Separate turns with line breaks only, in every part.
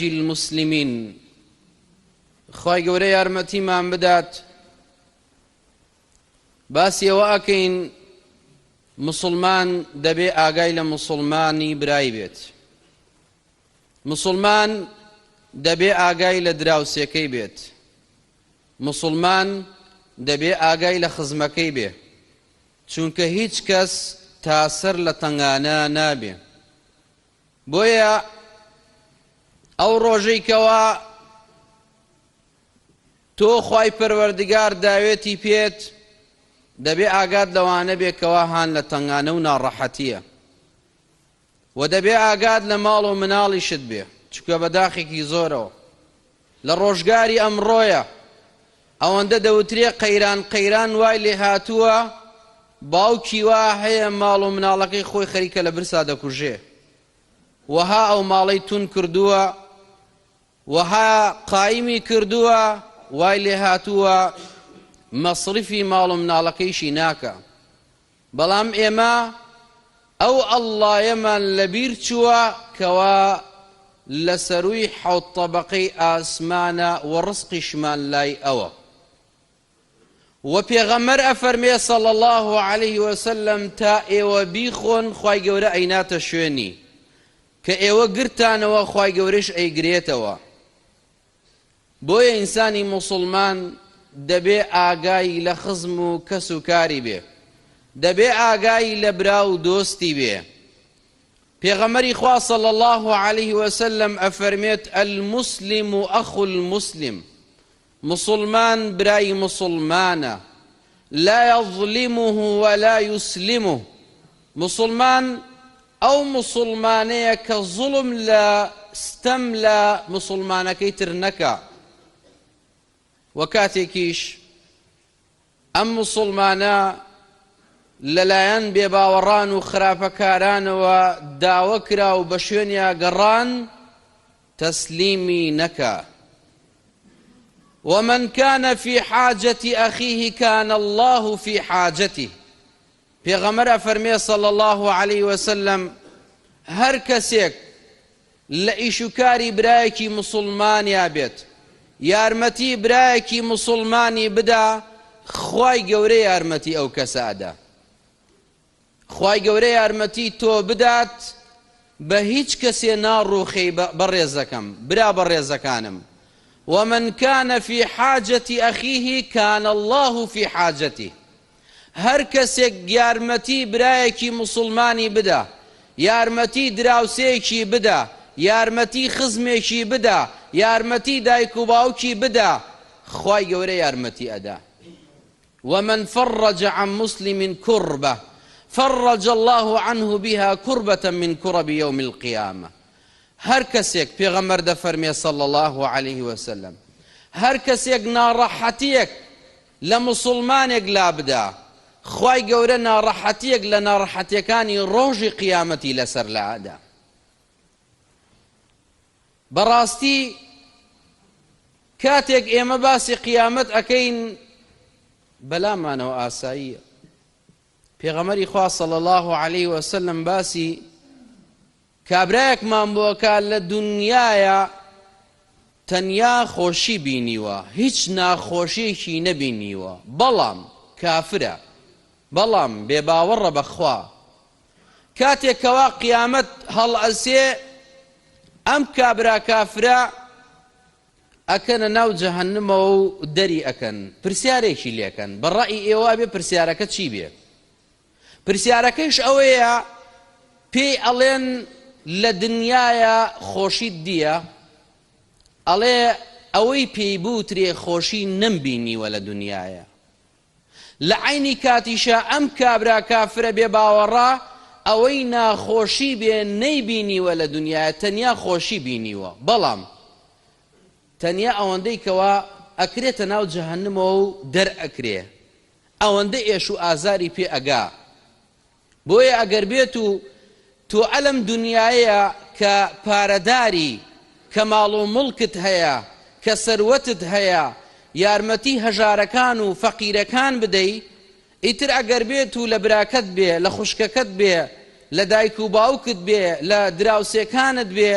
المسلمين خواهی گەورە یارمەتیمان بدات باسیەوە ئەکەین مسلمان دەبێ ئاگای لە مسلمانی برای بێت، مسلمان دەبێ ئاگای لە دراوسێکەی بێت، مسلمان دەبێ ئاگای لە خزمەکەی بێ، چونکە هیچ کەس تاسەر لە تەنگانە نابێ. بۆیە ئەو ڕۆژەی کەوا تۆ خوای پەروەردگار داوێتی پێت دەبێ ئاگات لەوانە بێ کەوا هان لە تەنگانە و ناڕەحەتیە، و دەبێ ئاگات لە ماڵ و مناڵیشت بێ، چونکە بەداخێکی زۆرەوە لە ڕۆژگاری ئەمڕۆیە ئەوەندە دەوترێ قەیران قەیران وای لێ هاتووە باوکی وا هەیە ماڵ و مناڵەکەی خۆی خەریکە لە برسا دەکوژێ، وەها ئەو ماڵەی تون کردووە، وەها قایمی کردووە، وای لێ هاتووە مەصریفی ماڵ و مناڵەکەیشی ناکە. بەڵام ئێمە ئەو ئەڵڵایەمان لەبیر چووە کەوا لە سەرووی حەوت تەبەقەی ئاسمانە و ڕزقیشمان لای ئەوە. و پێغەمبەر ئەفەرمێ صلی الله علیه وسلم تا ئێوە بیخۆن خوای گەورە ئەیناتە شوێنی، کە ئێوە گرتانەوە خوای گەورەش ئەیگرێتەوە. بۆیە ئینسانی موسڵمان دەبێ ئاگای لە خزم و کەس و کاری بێ، دەبێ ئاگای لە برا و دۆستی بێ. پێغەمبەری خوا صلی الله علیه وسلم ئەفەرمێت المسلم ئەخو المسلم، مسلمان برای مسلمانە، لا يظلمه ولا يسلمه. مسلمان ئەو مسلمانەیە کە زوڵم لە ستەم لە مسلمانەکەی تر نەکا، و کاتێکیش ئەم مسلمانە لەلایەن بێباوەڕان و خراپەکارانەوە داوە کرا و بە شوێنیا گەڕان تەسلیمی نەکا. ومن كان في حاجة أخيه كان الله في حاجته. پێغەمبەر ئەفەرمێ صلی الله عليه وسلم هەر کەسێک لە ئیشوکاری برایەکی مسلمانیا بێت، یارمەتی برایەکی مسلمانی بدا، خوای گەورە یارمەتی ئەو کەسادا. خوای گەورە یارمەتی تۆ بدات بە هیچ کەسێ ناڕوخی بەڕێزەکەم برا بەڕێزەکانم. ومن كان في حاجة أخيه كان الله في حاجته. هەر کەسێک یارمەتی برایەکی مسلمانی بدا، یارمەتی دراوسێکی بدا، یارمەتی خزمێکی بدا، یارمەتی دایک و باوکی بدا، خوای گەورە یارمەتی ئەدا. ومن فرج عن مسلم كربة فرج الله عنه بها كربة من كرب يوم القيامة. هەر کەسێک پێغەمبەر دەفەرمێ صلی الله عليه وسلم هەر کەسێک ناڕەحەتیەک لە مسلمانێک لا بدا، خوای گەورە ناڕەحەتیەک لە ناڕەحەتیەکانی ڕۆژی قیامەتی لەسەر لادا. بەڕاستی کاتێک ئێمە باسی قیامەت ئەکەین بەلامانەوە ئاساییە. پێغەمبەری خوا صلی الله عليه وسلم باسی کابرایەکمان بۆکە لە دنیایە تەنیا خۆشی بینیوە، هیچ ناخۆشیەکی نەبینیوە، بەڵام کافرە، بەڵام بێباوەڕە بەخوا. کاتێکەوە قیامەت هەڵئەسێ ئەم کابرا کافرە ئەکەنە ناو جەهەنەمەوە و دەری ئەکەن، پرسیارێکی لێکەن. بەڕەئی ئێوە بێ پرسیارەکە چی بێ؟ پرسیارەکەیش ئەوەیە پێی ئەڵێن لە دنیایە خۆشیت دیە، ئەڵێ ئەوەی پێی بوترێ خۆشی نەمبینیوە لە دنیایە. لە عینی کاتیشە ئەم کابرا کافرە بێ باوەڕە ئەوەی ناخۆشی بێ نەیبینیوە لە دنیایە، تەنیا خۆشی بینیوە، بەڵام تەنیا ئەوەندەی کەوا ئەکرێتە ناو جەهەنەمەوە و دەرئەکرێ، ئەوەندە ئێش و ئازاری پێ ئەگا. بۆیە ئەگەر بێت و تۆ ئەلەم دنیایە کە پارەداری، کە ماڵ و مڵکت هەیە، کە سەروەتت هەیە، یارمەتی هەژارەکان و فەقیرەکان بدەی، ئیتر ئەگەر بێت و لە براکەت بێ، لە خوشکەکەت بێ، لە دایک و باوکت بێ، لە دراوسێکانت بێ،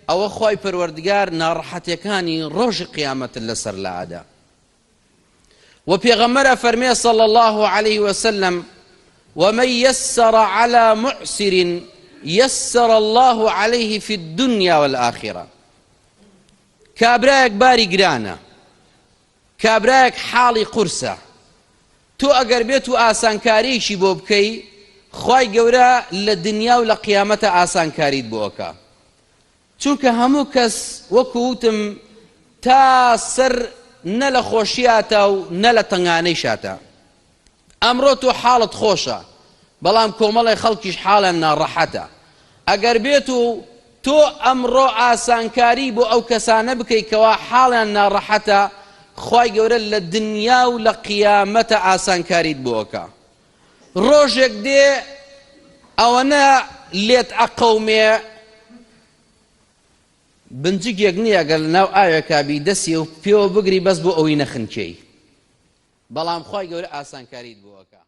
ئەوە خۆی پەروەردگار ناڕەحەتیەکانی ڕۆژی قیامەت لەسەر لەعادا. و پێغەمبەر فەرمێ صلى الله عليه وسلم ومن يسر على معسر يسر الله عليه في الدنيا والآخرة. کابرایەک باری گرانە، کابرایەک حاڵی قورسە، تۆ ئەگەر بێت و ئاسانکاریشی بۆ بکەی، خوای گەورە لە دنیا و لە قیامەتە ئاسانکاریت بۆ ئەکا. چونکە هەموو کەس وەکو وتم تا سەر نە لە خۆشیاتە و نە لە تەنگانەی شاتە. ئەمڕۆ تۆ حاڵت خۆشە، بەڵام کۆمەڵی خەڵکیش حاڵیان ناڕەحەتە. ئەگەر بێت و تۆ ئەمڕۆ ئاسانکاری بۆ ئەو کەسانە بکەیتەوە حاڵیان ناڕەحەتە، خوای گەورە لە دنیا و لە قیامەتە ئاسانکاریت بۆ ئەکا. ڕۆژێک دێ ئەوەنە لێت ئەقەومێ، بنجێک نییە گەل ناو ئاوێکا بی دەستی و پێوە بگری بەس بۆ ئەوەی نەخنکەی، بەڵام خوای گەورە ئاسانکاریت بۆ ئەکا.